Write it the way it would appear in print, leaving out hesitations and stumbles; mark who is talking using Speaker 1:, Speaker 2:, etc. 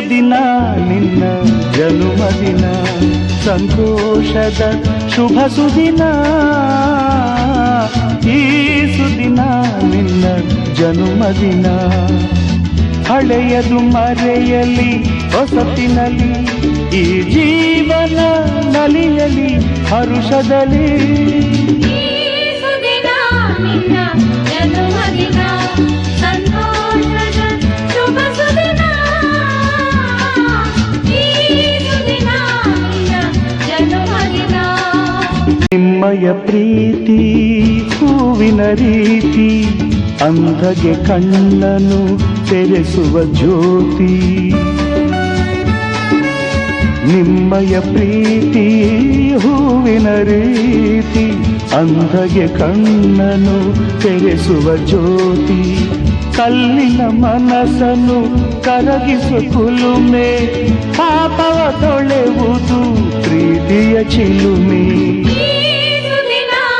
Speaker 1: ಸುದಿನ ನಿನ್ನ ಜನುಮದಿನ ಸಂತೋಷದ ಶುಭ ಸುದಿನ ಈ ಸುದಿನ ನಿನ್ನ ಜನುಮದಿನ ಹಳೆಯದು ಮರೆಯಲಿ ಹೊಸತಿನಲ್ಲಿ ಈ ಜೀವನ ನಲಿಯಲಿ ಹರುಷದಲ್ಲಿ ನಿಮ್ಮಯ ಪ್ರೀತಿ ಹೂವಿನ ರೀತಿ ಅಂಧಗೆ ಕಣ್ಣನು ತೆರೆಸುವ ಜ್ಯೋತಿ ನಿಮ್ಮಯ ಪ್ರೀತಿ ಹೂವಿನ ರೀತಿ ಅಂಧಗೆ ಕಣ್ಣನು ತೆರೆಸುವ ಜ್ಯೋತಿ ಕಲ್ಲಿನ ಮನಸ್ಸನ್ನು ಕರಗಿಸುವ ಕುಲುಮೆ ಪಾಪವ ತೊಳೆವುದು ಪ್ರೀತಿಯ ಚಿಲುಮೆ